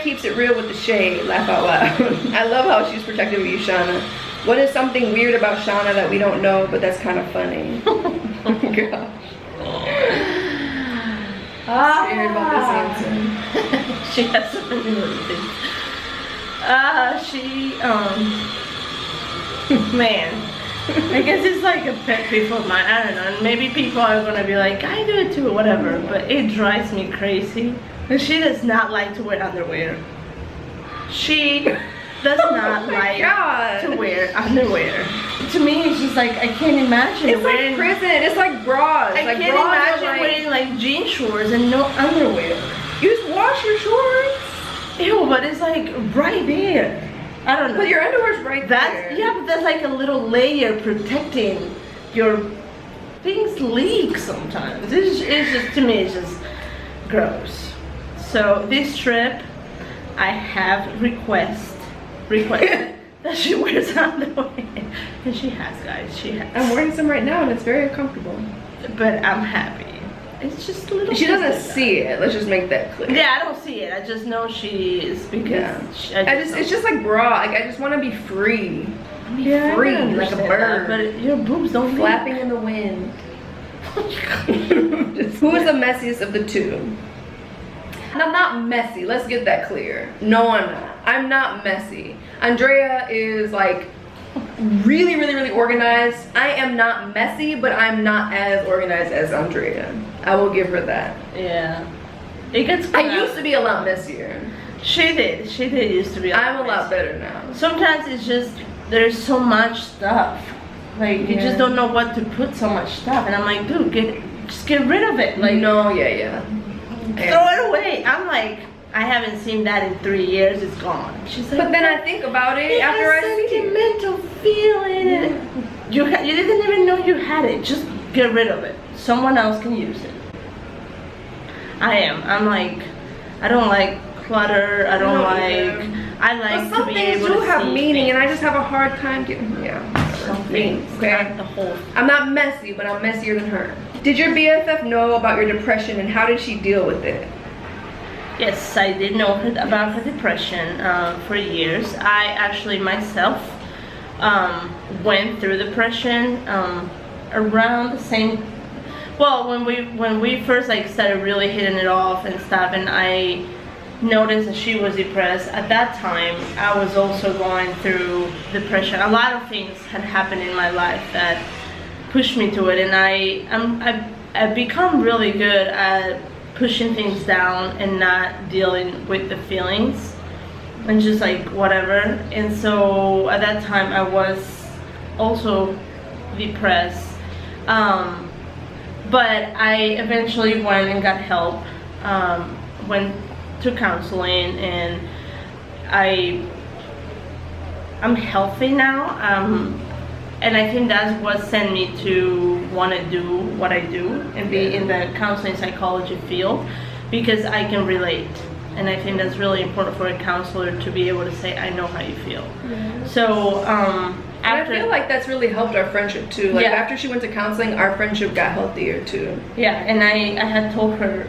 keeps it real with the shade. Laugh out loud. I love how she's protective of you, Shanna. What is something weird about Shanna that we don't know, but that's kind of funny? Oh my gosh. Scared about this answer. She has so many little things. Man, I guess it's like a pet peeve of mine. I don't know. And maybe people are gonna be like, I do it too, whatever. But it drives me crazy. And she does not like to wear underwear. She does not like to wear underwear. To me, it's just like I can't imagine it's wearing. Like prison. It's like bras. I like can't bras imagine wearing like jean shorts and no underwear. You just wash your shorts. Ew, but it's like right there. I don't know. But your underwear's right there. Yeah, but that's like a little layer protecting your things leak sometimes. It's just, to me, it's just gross. So this trip, I have requested that she wears underwear. And she has, guys, she has. I'm wearing some right now and it's very uncomfortable. But I'm happy. It's just a little. She doesn't see it. Let's just make that clear. Yeah, I don't see it. I just know she is because it's just like bra. Like I just want to be free. Free like a bird. But your boobs don't flapping in the wind. Who is the messiest of the two? I'm not messy. Let's get that clear. No, I'm not. I'm not messy. Andrea is like really organized. I am not messy, but I'm not as organized as Andrea. I will give her that. Yeah. It gets I used to be a lot messier. She did used to be I'm a lot better now. Sometimes it's just there's so much stuff. Like you just don't know what to put so much stuff. And I'm like, dude, just get rid of it. Like no, throw it away. I'm like, I haven't seen that in 3 years. It's gone. She's like, but then I think about it after I see sentimental feeling. You didn't even know you had it. Just get rid of it. Someone else can use it. I'm like, I don't like clutter. I don't like. I like to be able to see. Some things do have meaning, and I just have a hard time getting. Some things. Okay. The whole. I'm not messy, but I'm messier than her. Did your BFF know about your depression, and how did she deal with it? Yes, I did know about her depression for years. I actually myself went through depression around the same. Well, when we first like started really hitting it off and stuff, and I noticed that she was depressed. At that time, I was also going through depression. A lot of things had happened in my life that pushed me to it, and I've become really good at pushing things down and not dealing with the feelings and just like whatever. And so at that time I was also depressed, but I eventually went and got help, went to counseling, and I'm healthy now, and I think that's what sent me to want to do what I do and be in the counseling psychology field, because I can relate, and I think that's really important for a counselor to be able to say, I know how you feel. So I feel like that's really helped our friendship too. Like after she went to counseling, our friendship got healthier too. Yeah, and I had told her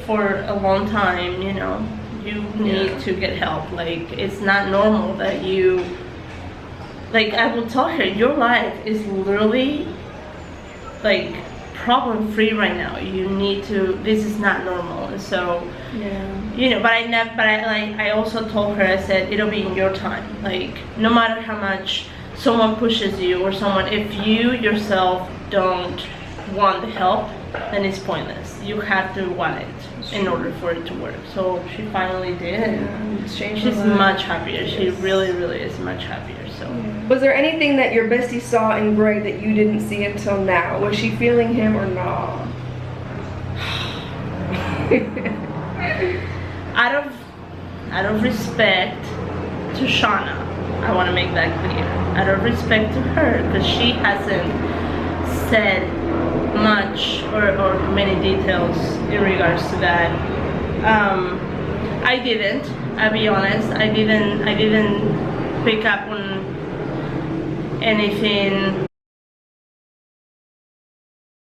for a long time, you know, you need to get help. Like it's not normal that you, like I will tell her, your life is literally like problem free right now. You need to, this is not normal. And so you know, but I also told her, I said it'll be in your time. Like no matter how much someone pushes you or someone, if you yourself don't want the help, then it's pointless. You have to want it in order for it to work. So she finally did, and she's much happier. She really is much happier. So was there anything that your bestie saw in Gray that you didn't see until now? Was she feeling him or not? out of respect to Shanna, I want to make that clear. Out of respect to her, because she hasn't said much or many details in regards to that. I'll be honest, I didn't pick up on anything.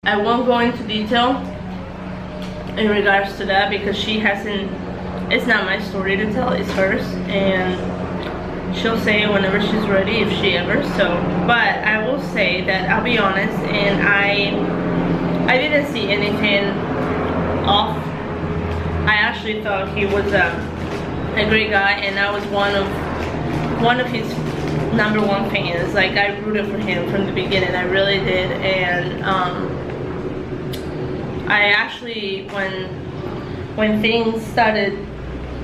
I won't go into detail in regards to that because she hasn't it's not my story to tell, it's hers, and she'll say it whenever she's ready, if she ever. So, but I will say that I'll be honest, and I didn't see anything off. I actually thought he was a great guy, and I was one of his #1 fans. Like, I rooted for him from the beginning, I really did. And I actually, when things started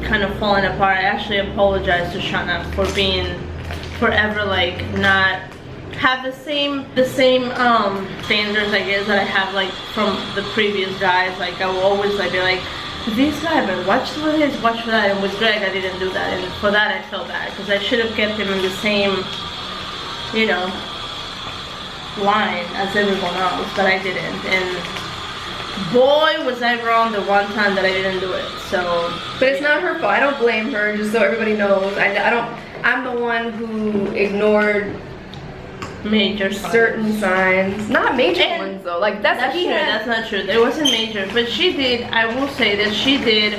kind of falling apart, I actually apologized to Shanna for being forever like not have the same standards, I guess, that I have like from the previous guys. Like, I will always like be like, this guy, but watch for this, watch for that. And with Greg, I didn't do that, and for that I felt bad, because I should have kept him in the same, you know, line as everyone else, but I didn't. And boy, was I wrong the one time that I didn't do it. So, but it's not her fault. I don't blame her, just so everybody knows. I'm the one who ignored major certain signs. Not major ones though. Like that's true. That's not true. There wasn't major, but she did. I will say that she did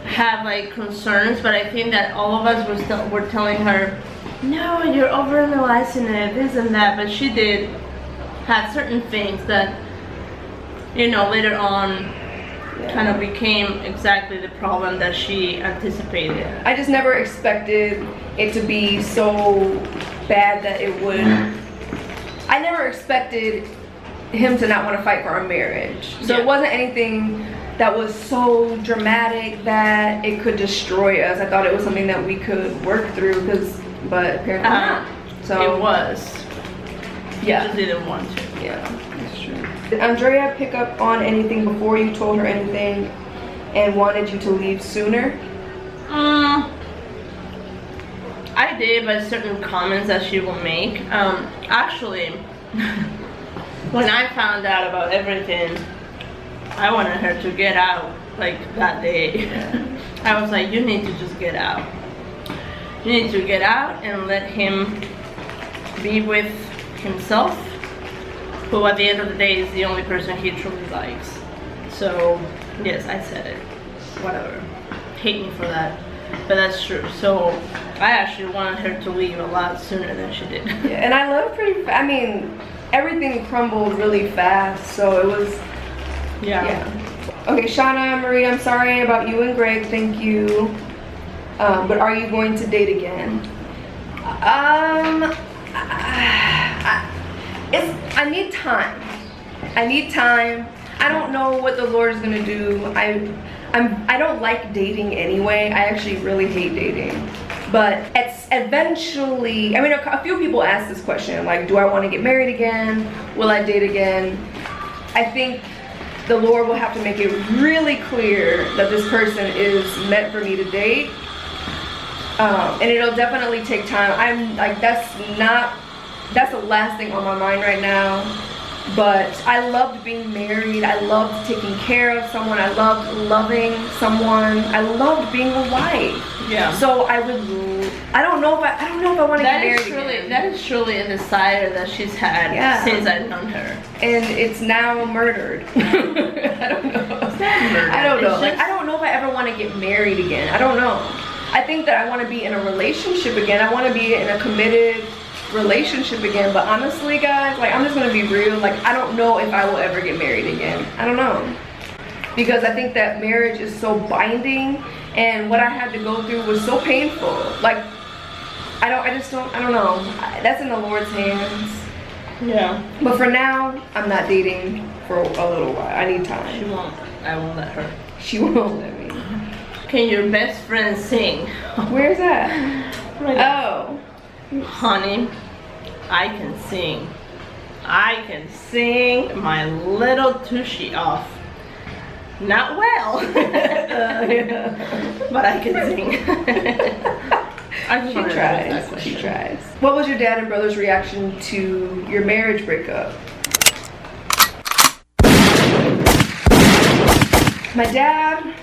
have like concerns, but I think that all of us were telling her, no, you're overanalyzing it, this and that. But she did have certain things that, you know, later on kind of became exactly the problem that she anticipated. I just never expected it to be so bad that it would. I never expected him to not want to fight for our marriage. So it wasn't anything that was so dramatic that it could destroy us. I thought it was something that we could work through, but apparently not. So it was. Yeah. She just didn't want to. Yeah, that's true. Did Andrea pick up on anything before you told her anything and wanted you to leave sooner? I did, but certain comments that she will make. Actually, when I found out about everything, I wanted her to get out like that day. I was like, you need to just get out. You need to get out and let him be with himself, who at the end of the day is the only person he truly likes. So yes, I said it. Whatever. Hate me for that, but that's true. So I actually wanted her to leave a lot sooner than she did. Yeah, and I love I mean, everything crumbled really fast, so it was. Yeah. Okay, Shanna Marie, I'm sorry about you and Greg. Thank you. But are you going to date again? I need time. I need time. I don't know what the Lord is gonna do. I don't like dating anyway. I actually really hate dating. But it's eventually, I mean, a few people ask this question, like, do I want to get married again? Will I date again? I think the Lord will have to make it really clear that this person is meant for me to date. And it'll definitely take time. I'm like, that's the last thing on my mind right now. But I loved being married. I loved taking care of someone. I loved loving someone. I loved being a wife. Yeah. So I don't know if I want to get married again. That is truly a desire that she's had since I've known her. And it's now murdered. I don't know. It's not murdered. I don't know. Like, I don't know if I ever want to get married again. I don't know. I think that I want to be in a relationship again. I want to be in a committed relationship again, but honestly guys, like, I'm just gonna be real, like, I don't know if I will ever get married again. I don't know, because I think that marriage is so binding, and what I had to go through was so painful. Like, I don't know. That's in the Lord's hands. Yeah. But for now, I'm not dating for a little while. I need time. She won't. I won't let her. She won't let me. Can your best friend sing? Where's that? Right. Oh. Honey, I can sing. I can sing my little tushy off. Not well, but I can sing. She tries. What was your dad and brother's reaction to your marriage breakup? My dad.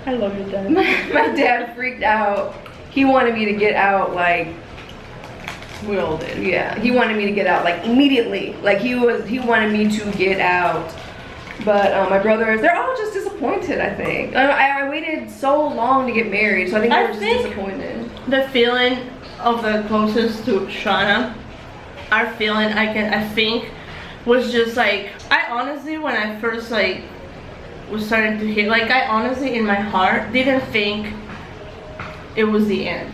I love your dad. My dad freaked out. He wanted me to get out, like, we all did. Yeah, he wanted me to get out, like, immediately. Like, he wanted me to get out But my brothers, they're all just disappointed, I think. I waited so long to get married, so I think they were just disappointed. The feeling of the closest to Shanna, our feeling, I think, was just like, I honestly, when I first like was starting to hit, like I honestly in my heart didn't think it was the end.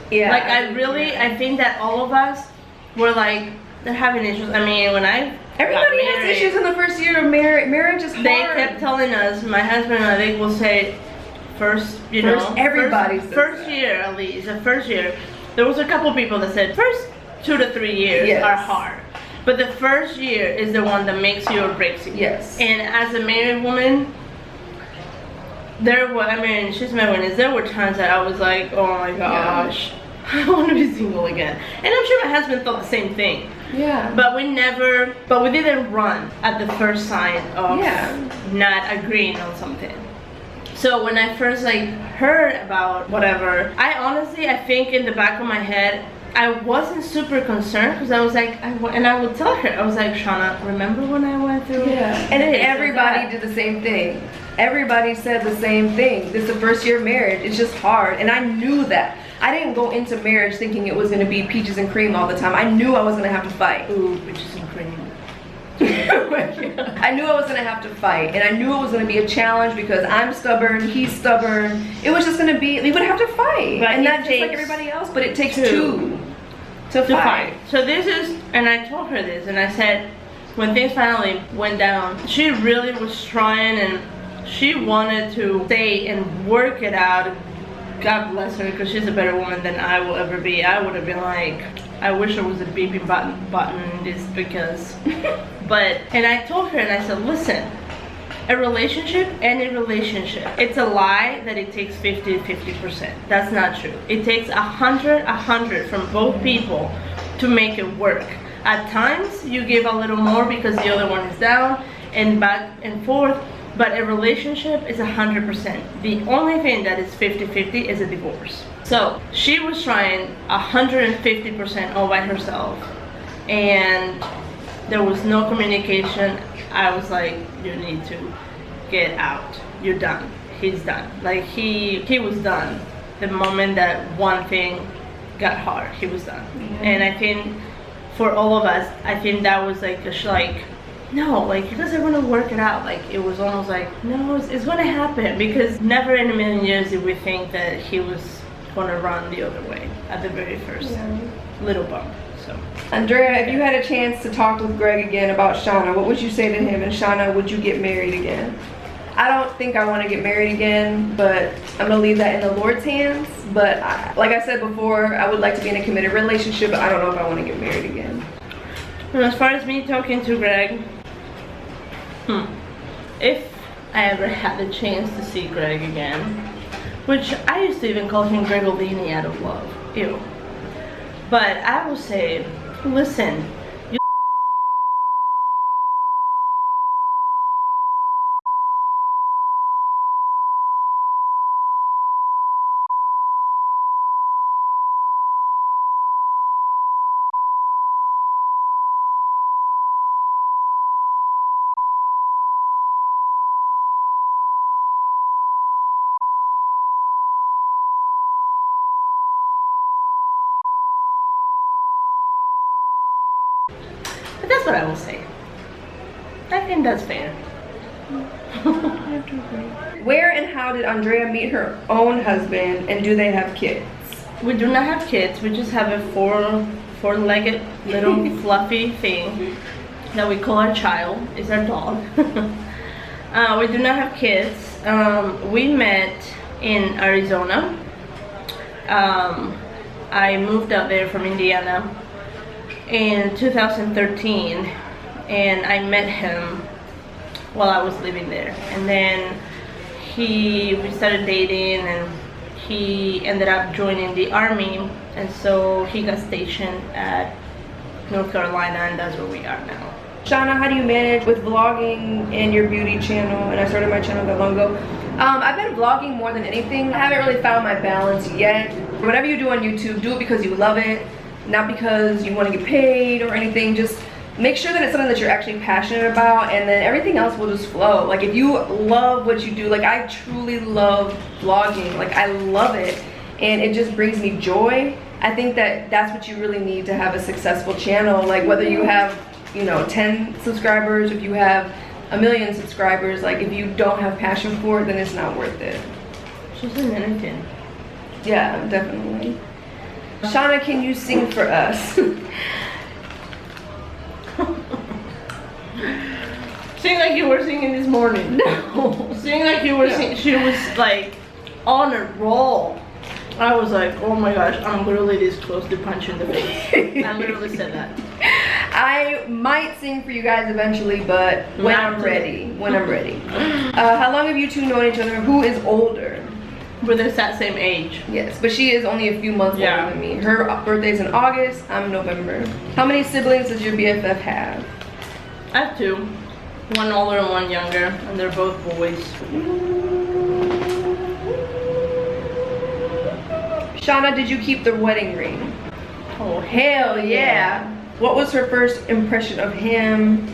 Yeah. Like I think that all of us were like, they're having issues. I mean, when everybody has issues in the first year of marriage is hard. They kept telling us, my husband and I, they will say, first year at least, the first year. There was a couple people that said first 2 to 3 years are hard. But the first year is the one that makes you or breaks you. Yes. And as a married woman, she's my witness, there were times that I was like, oh my gosh, I don't want to be single again. And I'm sure my husband thought the same thing. Yeah. But we didn't run at the first sign of not agreeing on something. So when I first like heard about whatever, I think in the back of my head, I wasn't super concerned because I was like, and I would tell her, I was like, Shanna, remember when I went through? Yeah. And then everybody did the same thing. Everybody said the same thing. This is the first year of marriage. It's just hard. And I knew that. I didn't go into marriage thinking it was going to be peaches and cream all the time. I knew I was going to have to fight. Ooh, peaches and cream. I knew I was going to have to fight. And I knew it was going to be a challenge because I'm stubborn, he's stubborn. It was just going to be, we would have to fight. But and that's just like everybody else. But it takes two to fight. So this is, and I told her this, and I said, when things finally went down, she really was trying and she wanted to stay and work it out. God bless her, because she's a better woman than I will ever be. I would have been like, I wish there was a beeping button just because. And I told her, and I said, listen, any relationship, it's a lie that it takes 50-50%. That's not true. It takes 100 from both people to make it work. At times, you give a little more because the other one is down, and back and forth. But a relationship is 100%. The only thing that is 50-50 is a divorce. So she was trying 150% all by herself, and there was no communication. I was like, you need to get out. You're done. He's done. Like he was done. The moment that one thing got hard, he was done. And I think for all of us, I think that was like no, like you guys are gonna work it out. Like it was almost like, no, it's gonna happen, because never in a million years did we think that he was gonna run the other way at the very first little bump. So Andrea, if you had a chance to talk with Greg again about Shanna, what would you say to him? And Shanna, would you get married again? I don't think I want to get married again, but I'm gonna leave that in the Lord's hands. But like I said before, I would like to be in a committed relationship, but I don't know if I want to get married again. And as far as me talking to Greg, if I ever had the chance to see Greg again, which I used to even call him Gregolini out of love, ew. But I would say, listen, but that's what I will say. I think that's fair. Where and how did Andrea meet her own husband, and do they have kids? We do not have kids. We just have a four-legged little fluffy thing that we call our child. It's our dog. We do not have kids. We met in Arizona. I moved out there from Indiana in 2013, and I met him while I was living there, and then we started dating, and he ended up joining the army, and so he got stationed at North Carolina, and that's where we are now. Shanna, how do you manage with vlogging and your beauty channel? And I started my channel that long ago. I've been vlogging more than anything. I haven't really found my balance yet. Whatever you do on YouTube, do it because you love it, not because you want to get paid or anything. Just make sure that it's something that you're actually passionate about, and then everything else will just flow. Like if you love what you do, like I truly love vlogging, like I love it, and it just brings me joy. I think that that's what you really need to have a successful channel. Like whether you have, you know, 10 subscribers, if you have 1 million subscribers, like if you don't have passion for it, then it's not worth it. She's a mannequin. Yeah, definitely. Shanna, can you sing for us? Sing like you were singing this morning. No. Sing like you were singing. She was like on a roll. I was like, oh my gosh, I'm literally this close to punch in the face. I literally said that. I might sing for you guys eventually, but when I'm ready. When I'm ready. How long have you two known each other? Who is older? We're the exact same age. Yes, but she is only a few months older than me. Her birthday's in August, I'm November. How many siblings does your BFF have? I have 2. One older and one younger, and they're both boys. Shanna, did you keep the wedding ring? Oh, hell yeah. What was her first impression of him?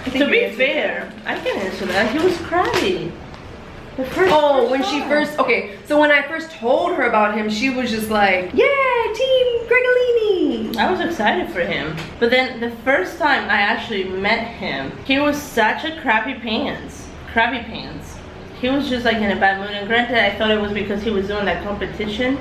To be fair, I can answer that. He was crabby. When she first, okay, so when I first told her about him, she was just like, yeah, Team Gregolini. I was excited for him. But then the first time I actually met him, he was such a crabby pants. He was just like in a bad mood, and granted I thought it was because he was doing that competition.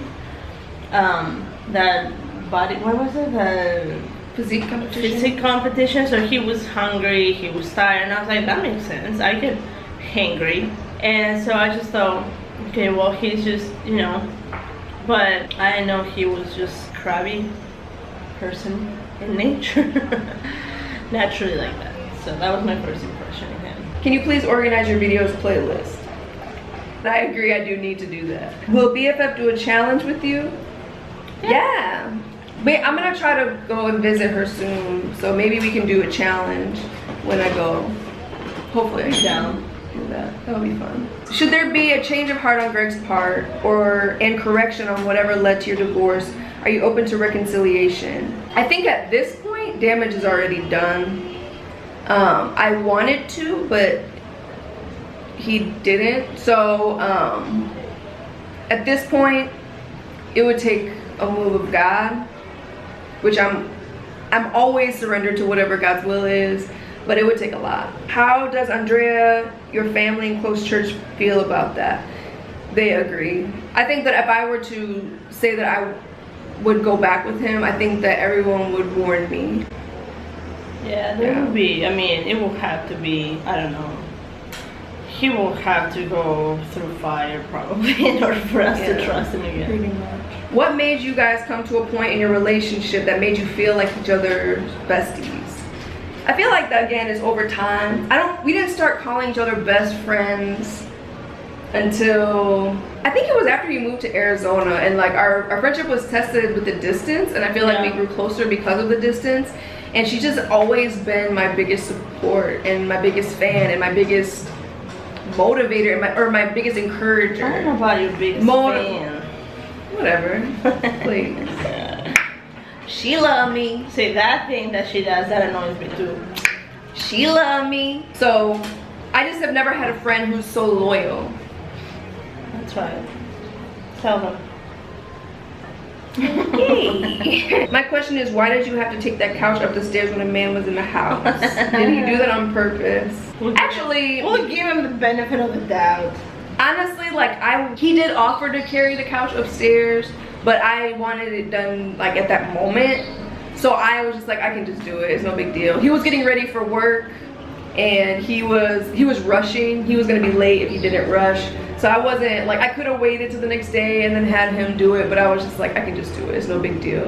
That body, what was it? The physique competition? Physique competition, so he was hungry, he was tired, and I was like, that makes sense. I get hangry. And so I just thought, okay, well, he's just, you know, but I know he was just crabby person in nature. Naturally like that. So that was my first impression of him. Can you please organize your videos playlist? I agree, I do need to do that. Will BFF do a challenge with you? Yeah. Wait, I'm gonna try to go and visit her soon, so maybe we can do a challenge when I go. Hopefully I can do that. That would be fun. Should there be a change of heart on Greg's part, and correction on whatever led to your divorce? Are you open to reconciliation? I think at this point, damage is already done. I wanted to, but he didn't. So at this point, it would take a move of God, which I'm always surrendered to whatever God's will is, but it would take a lot. How does Andrea, your family and close church feel about that? They agree. I think that if I were to say that I would go back with him, I think that everyone would warn me. Yeah, there will be, I mean, it will have to be, I don't know. He will have to go through fire probably in order for us to trust him again. Pretty much. What made you guys come to a point in your relationship that made you feel like each other's besties? I feel like that again is over time. We didn't start calling each other best friends until, I think it was after you moved to Arizona, and like our friendship was tested with the distance, and I feel like we grew closer because of the distance. And she's just always been my biggest support and my biggest fan and my biggest motivator and my biggest encourager. I don't know about your biggest fan. Whatever. Please. She love me. See, that thing that she does, that annoys me too. She love me. So I just have never had a friend who's so loyal. That's right. Tell them. Yay. My question is, why did you have to take that couch up the stairs when a man was in the house? Did he do that on purpose? Actually, we'll give him the benefit of the doubt. Honestly, like he did offer to carry the couch upstairs, but I wanted it done like at that moment. So I was just like, I can just do it. It's no big deal. He was getting ready for work, and he was rushing. He was gonna be late if he didn't rush. So I wasn't like, I could have waited till the next day and then had him do it, but I was just like, I can just do it. It's no big deal.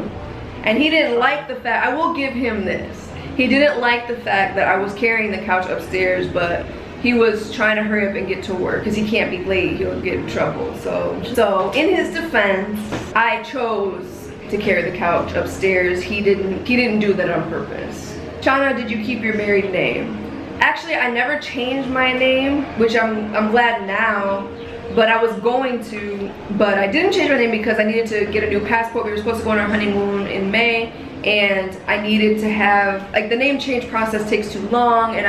And he didn't like the fact, I will give him this. He didn't like the fact that I was carrying the couch upstairs, but he was trying to hurry up and get to work because he can't be late. He'll get in trouble. So in his defense, I chose to carry the couch upstairs. He didn't do that on purpose. Shanna, did you keep your married name? Actually, I never changed my name, which I'm glad now, but I was going to, but I didn't change my name because I needed to get a new passport. We were supposed to go on our honeymoon in May, and I needed to have, like, the name change process takes too long, and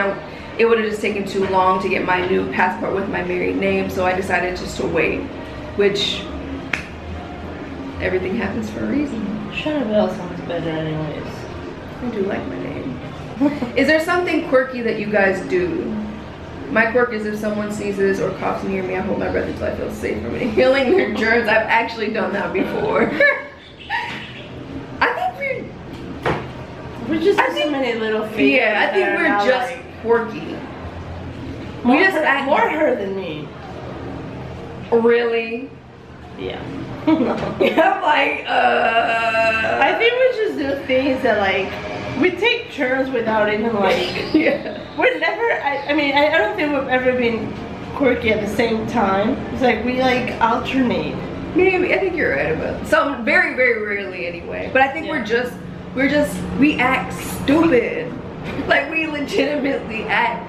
it would have just taken too long to get my new passport with my married name, so I decided just to wait, which everything happens for a reason. ShannaMarieB sounds better anyways. I do like my name. Is there something quirky that you guys do? My quirk is if someone sneezes or coughs near me, I hold my breath until I feel safe from it. Healing their germs, I've actually done that before. I think we're just so many little things. Yeah, I think we're just like, quirky. We just act more her than me. Really? Yeah. I'm like, I think we just do things that, like, we take turns without even, like, yeah. We're never, I mean, I don't think we've ever been quirky at the same time. It's like we, like, alternate. Maybe, I think you're right about some, very, very rarely anyway. But I think we act stupid. Like, we legitimately act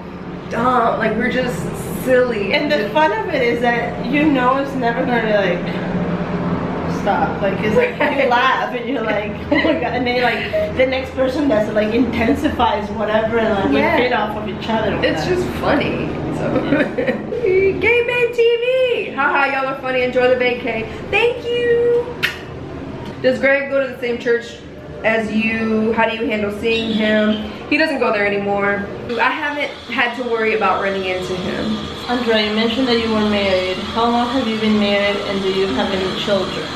dumb. Like, we're just silly. And the fun of it is that you know it's never gonna, like, stop. Like, it's like you laugh and you're like, oh my god, and then like the next person does it, like, intensifies whatever, and like we feed off of each other. It's just funny. So Game Babe TV. Haha, y'all are funny. Enjoy the vacay. Thank you. Does Greg go to the same church as you? How do you handle seeing him? He doesn't go there anymore. I haven't had to worry about running into him. Andrea, you mentioned that you were married. How long have you been married, and do you have any children?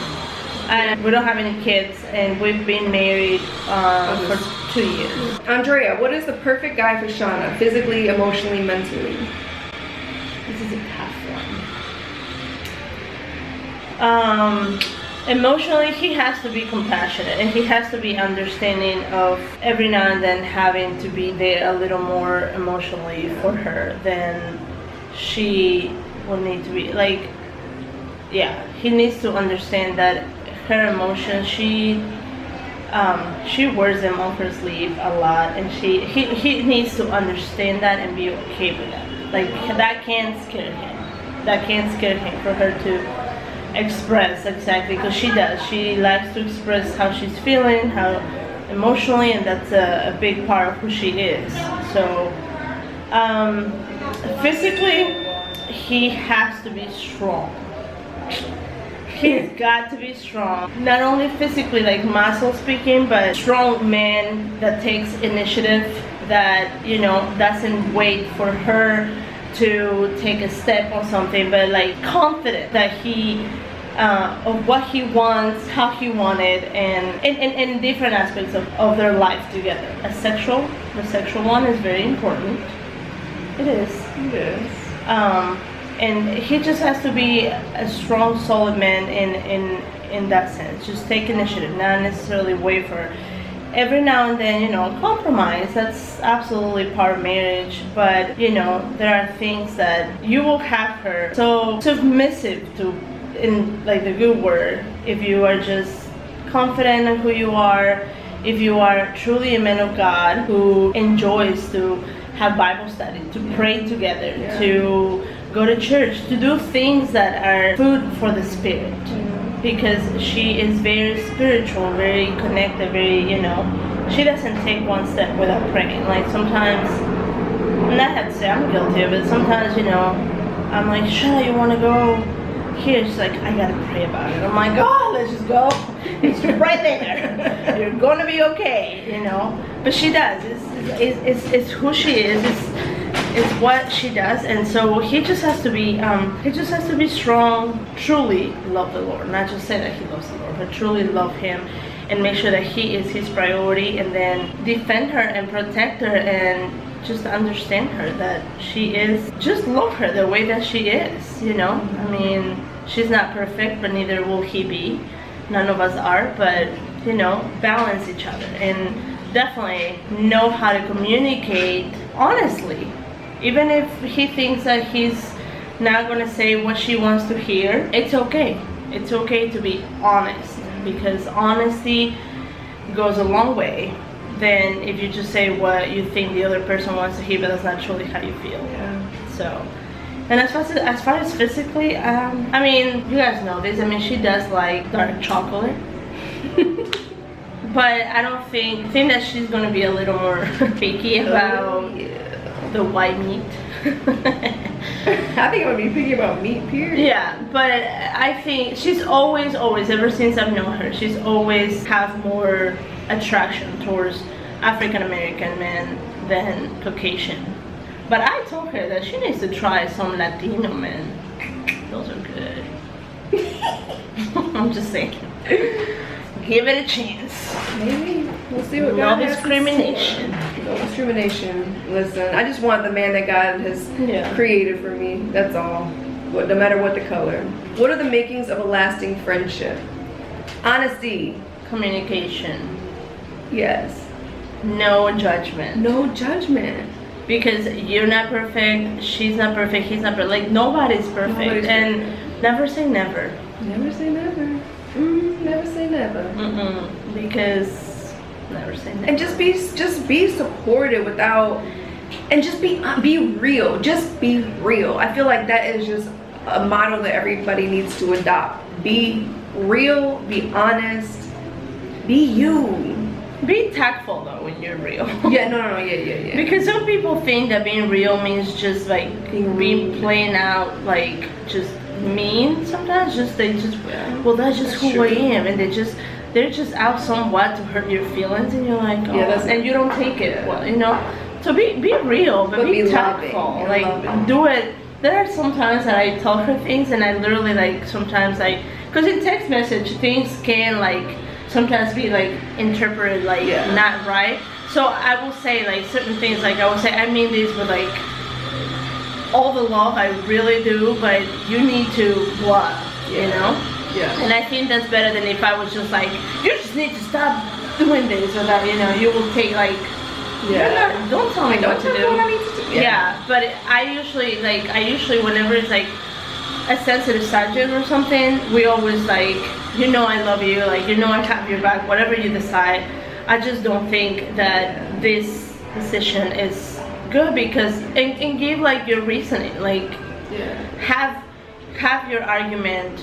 And we don't have any kids, and we've been married for 2 years. Andrea, what is the perfect guy for Shanna? Physically, emotionally, mentally? This is a tough one. Emotionally, he has to be compassionate, and he has to be understanding of every now and then having to be there a little more emotionally for her than she will need to be. Like, yeah, he needs to understand that her emotions, she wears them on her sleeve a lot, and he needs to understand that and be okay with that. Like, that can't scare him. That can't scare him for her to express exactly, because she does. She likes to express how she's feeling, how emotionally, and that's a big part of who she is. So physically, he has to be strong. He's got to be strong, not only physically, like muscle speaking, but strong man that takes initiative, that, you know, doesn't wait for her to take a step or something, but like confident that he of what he wants, how he wanted, and in different aspects of their life together. The sexual one is very important. It is. It is. And he just has to be a strong, solid man in that sense. Just take initiative, not necessarily wait for every now and then, you know, compromise. That's absolutely part of marriage. But, you know, there are things that you will have her so submissive to, in like the good word, if you are just confident in who you are, if you are truly a man of God who enjoys to have Bible study, to pray together, to go to church, to do things that are food for the spirit. Because she is very spiritual, very connected, very, you know, she doesn't take one step without praying. Like, sometimes, and I have to say I'm guilty of it, sometimes, you know, I'm like, Shanna, you want to go here? She's like, I gotta pray about it. I'm like, oh, let's just go. It's right there. You're gonna be okay, you know. But she does. It's who she is. It's what she does. And so he just has to be strong, truly love the Lord. Not just say that he loves the Lord, but truly love him and make sure that he is his priority, and then defend her and protect her, and just understand her, that she is, just love her the way that she is, you know. I mean, she's not perfect, but neither will he be. None of us are, but, you know, balance each other, and definitely know how to communicate honestly. Even if he thinks that he's not gonna say what she wants to hear, it's okay. It's okay to be honest, because honesty goes a long way than if you just say what you think the other person wants to hear, but that's not truly how you feel. Yeah. So, and as far as physically, I mean, you guys know this. I mean, she does like dark chocolate. but I don't think that she's gonna be a little more picky about the white meat. I think I would be picky about meat, period. Yeah, but I think she's always, ever since I've known her, she's always have more attraction towards African American men than Caucasian. But I told her that she needs to try some Latino men. Those are good. I'm just saying. Give it a chance. Maybe. We'll see what No God has in discrimination. store. No discrimination. Listen, I just want the man that God has created for me. That's all. But no matter what the color. What are the makings of a lasting friendship? Honesty. Communication. Yes. No judgment. No judgment. Because you're not perfect, she's not perfect, he's not perfect. Like, nobody's perfect. Never say never. Never say never. Never say never. Because never say never. And just be supportive without, and just be real. Just be real. I feel like that is just a motto that everybody needs to adopt. Be real. Be honest. Be you. Be tactful though when you're real. Yeah, no, yeah. Because some people think that being real means just like being plain out, like just mean. Sometimes well, that's just who I am, and they're just out somewhat to hurt your feelings, and you're like, oh, and you don't take it well, you know. So be real, but be tactful. Like, do it. There are some times that I tell her things, and I literally like sometimes because in text message things can like sometimes be like interpreted like not right. So I will say like certain things, like I will say, I mean this with like all the love, I really do, but you need to blah, you know? Yeah. And I think that's better than if I was just like, you just need to stop doing this, or that, you know, you will take like, don't tell me what to do. What I need to do. Yeah, but I usually whenever it's like a sensitive subject or something, we always like, you know, I love you, like, you know, I have your back, whatever you decide. I just don't think that this decision is good, because and give like your reasoning, like have your argument,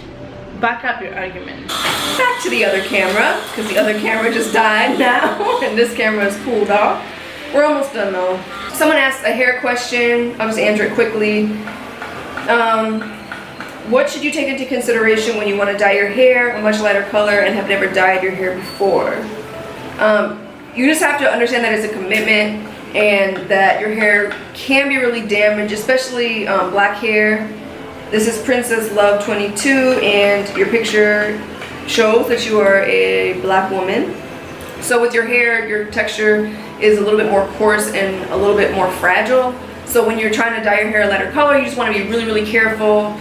back up your argument. Back to the other camera, because the other camera just died now and this camera is cooled off. We're almost done though. Someone asked a hair question. I'll just answer it quickly. What should you take into consideration when you want to dye your hair a much lighter color and have never dyed your hair before? You just have to understand that it's a commitment, and that your hair can be really damaged, especially black hair. This is Princess Love 22, and your picture shows that you are a black woman. So with your hair, your texture is a little bit more coarse and a little bit more fragile. So when you're trying to dye your hair a lighter color, you just want to be really, really careful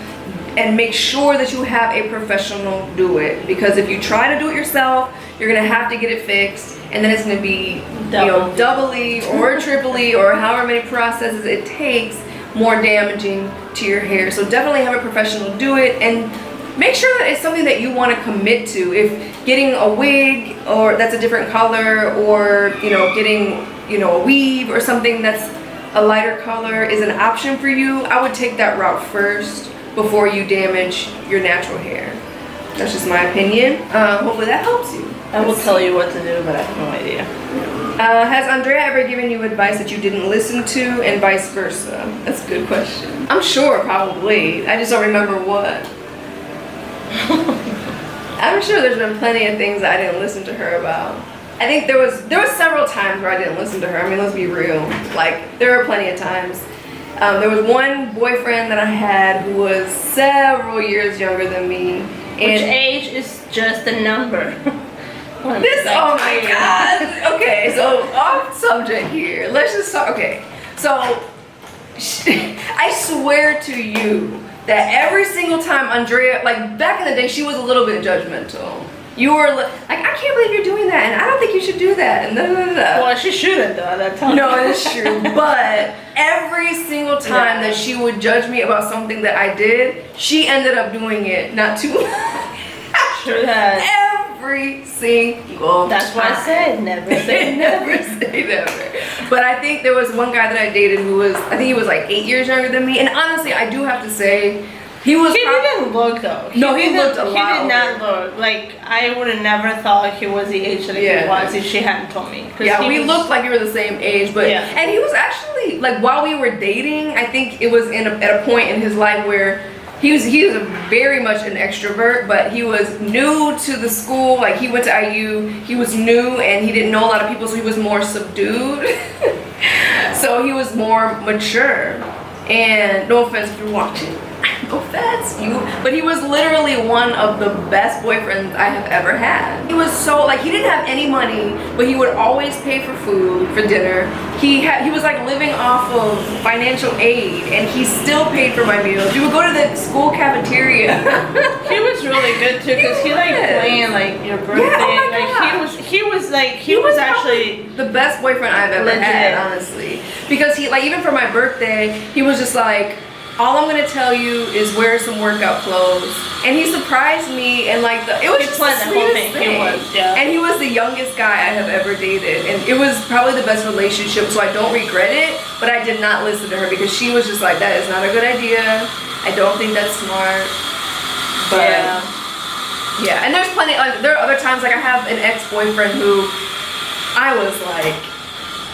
and make sure that you have a professional do it. Because if you try to do it yourself, you're going to have to get it fixed, and then it's going to be doubly or triply or however many processes it takes more damaging to your hair. So definitely have a professional do it, and make sure that it's something that you want to commit to. If getting a wig or that's a different color, or getting a weave or something that's a lighter color is an option for you, I would take that route first before you damage your natural hair. That's just my opinion. Hopefully that helps you. I will tell you what to do, but I have no idea. Has Andrea ever given you advice that you didn't listen to, and vice versa? That's a good question. I'm sure, probably. I just don't remember what. I'm sure there's been plenty of things that I didn't listen to her about. I think there was several times where I didn't listen to her. I mean, let's be real. Like, there were plenty of times. There was one boyfriend that I had who was several years younger than me. Which age is just a number. Oh my god. Okay, so off subject here. Let's just talk. Okay, so I swear to you that every single time Andrea, like back in the day, she was a little bit judgmental. You were like, I can't believe you're doing that, and I don't think you should do that, and Well, she shouldn't though at that time. No, it's true. But every single time that she would judge me about something that I did, she ended up doing it not too long. Sure has. Every single That's why I said never say never. Never say never. But I think there was one guy that I dated who was, I think he was like 8 years younger than me. And honestly, I do have to say, He didn't look though. He looked a lot He did not older. look like, I would have never thought he was the age that he was if she hadn't told me. Yeah, we looked like we were the same age, but and he was actually like, while we were dating, I think it was at a point in his life where he was very much an extrovert, but he was new to the school. Like, he went to IU, he was new and he didn't know a lot of people, so he was more subdued. So he was more mature. And no offense if you're watching, no offense, but he was literally one of the best boyfriends I have ever had. He was so, like, he didn't have any money, but he would always pay for food, for dinner. He was like living off of financial aid, and he still paid for my meals. We would go to the school cafeteria. He was really good too, because he like playing like your birthday. He was actually the best boyfriend I've ever had, honestly. Because he, like, even for my birthday, he was just like, all I'm gonna tell you is wear some workout clothes. And he surprised me, and like, it was just the sweetest thing. And he was the youngest guy I have ever dated, and it was probably the best relationship, so I don't regret it. But I did not listen to her, because she was just like, that is not a good idea. I don't think that's smart. But yeah, and there's plenty, like, there are other times, like, I have an ex-boyfriend who I was like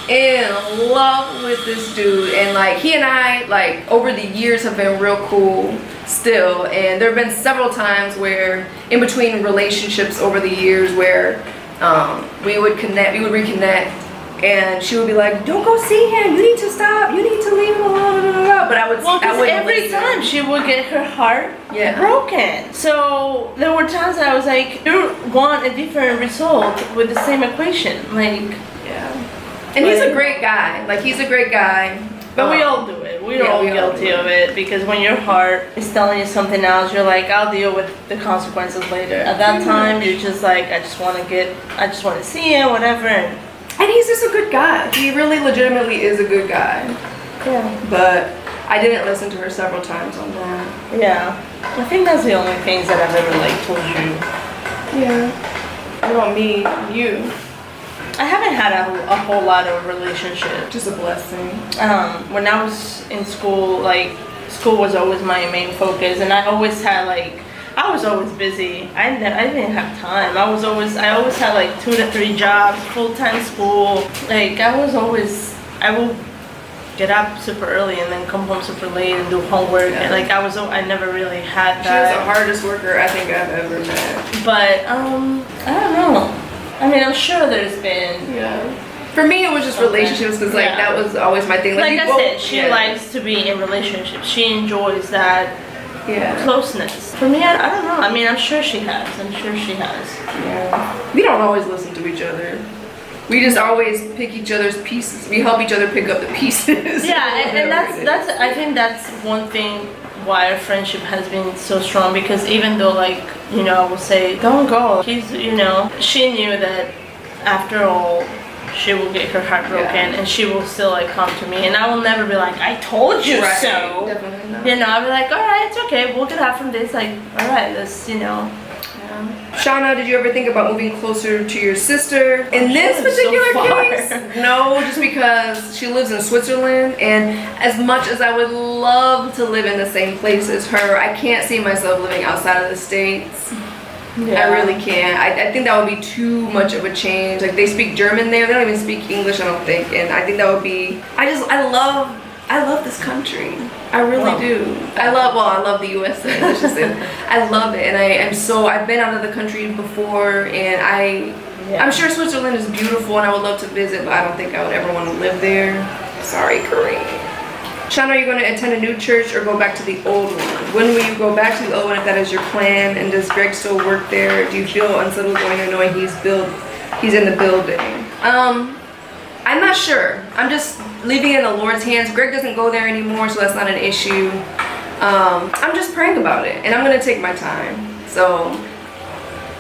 in love with this dude, and like, he and I, like, over the years have been real cool still. And there have been several times where in between relationships over the years where we would reconnect, and she would be like, don't go see him, you need to stop, you need to leave him alone, blah, blah, blah. But I would every time she would get her heart broken. So there were times that I was like, you want a different result with the same equation, like. And he's a great guy. Like, he's a great guy. But we all do it. We're all guilty of it, because when your heart is telling you something else, you're like, I'll deal with the consequences later. At that time, you're just like, I just want to see him, whatever. And he's just a good guy. He really legitimately is a good guy. Yeah. But I didn't listen to her several times on that. Yeah. I think that's the only things that I've ever, like, told you. Yeah. What about me? You? I haven't had a whole lot of relationship. Just a blessing. When I was in school, like, school was always my main focus, and I always had, like, I was always busy. I didn't have time. I always had like 2 to 3 jobs, full-time school. Like, I will get up super early and then come home super late and do homework. And like, I never really had that. She was the hardest worker I think I've ever met. But I don't know. I mean, I'm sure there's been. Yeah. For me, it was just relationships, because like that was always my thing. Like I said, she likes to be in relationships. She enjoys that closeness. For me, I don't know. I mean, I'm sure she has. Yeah. We don't always listen to each other. We just always pick each other's pieces. We help each other pick up the pieces. Yeah, and that's I think that's one thing why our friendship has been so strong, because even though, like, you know, I will say, don't go, he's, you know, she knew that after all, she will get her heart broken, and she will still, like, come to me, and I will never be like, I told you so. Definitely not. You know, I'll be like, alright, it's okay, we'll get out from this, like, alright, let's, you know. Shanna, did you ever think about moving closer to your sister? In this particular case, no, just because she lives in Switzerland, and as much as I would love to live in the same place as her, I can't see myself living outside of the States. I really can't. I think that would be too much of a change. Like, they speak German there, they don't even speak English, I don't think, and I think that would be, I love this country. I really do. I love the USA. Let's just say I love it, and I've been out of the country before, and I'm sure Switzerland is beautiful, and I would love to visit, but I don't think I would ever want to live there. Sorry, Kareem. Shanna, are you going to attend a new church or go back to the old one? When will you go back to the old one if that is your plan? And does Greg still work there? Do you feel unsettled going there knowing he's in the building? I'm not sure. I'm just leaving it in the Lord's hands. Greg doesn't go there anymore, so that's not an issue. I'm just praying about it, and I'm gonna take my time. So,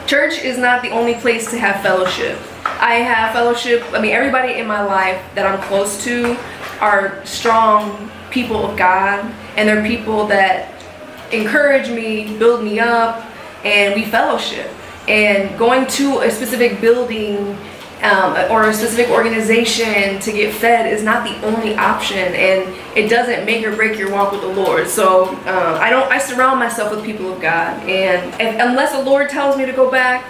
church is not the only place to have fellowship. I have fellowship, I mean, everybody in my life that I'm close to are strong people of God, and they're people that encourage me, build me up, and we fellowship. And going to a specific building or a specific organization to get fed is not the only option, and it doesn't make or break your walk with the Lord. So I surround myself with people of God, and unless the Lord tells me to go back,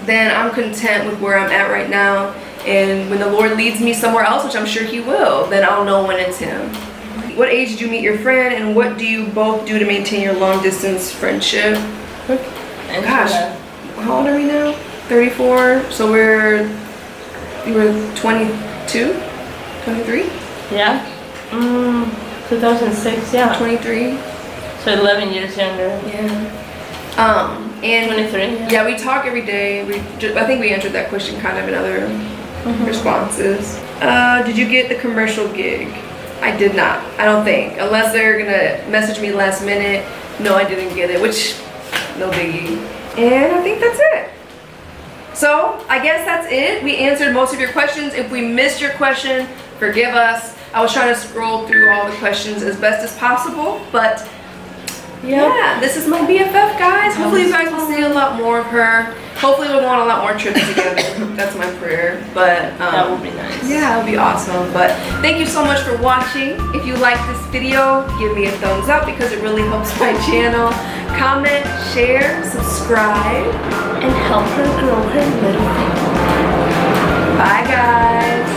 then I'm content with where I'm at right now. And when the Lord leads me somewhere else, which I'm sure He will, then I'll know when it's Him. What age did you meet your friend, and what do you both do to maintain your long distance friendship? Gosh, how old are we now? 34. So you were 22, 23. Yeah. 2006. Yeah. 23. So 11 years younger. Yeah. And 23. Yeah, we talk every day. I think we answered that question kind of in other responses. Did you get the commercial gig? I did not. I don't think. Unless they're gonna message me last minute. No, I didn't get it, which, no biggie. And I think that's it. So, I guess that's it. We answered most of your questions. If we missed your question, forgive us. I was trying to scroll through all the questions as best as possible, but yeah, this is my BFF, guys. Hopefully you guys will see a lot more of her. Hopefully we'll go on a lot more trips together. That's my prayer. But that would be nice. Yeah, it would be awesome. But thank you so much for watching. If you like this video, give me a thumbs up because it really helps my channel. Comment, share, subscribe, and help her grow her little thing. Bye, guys.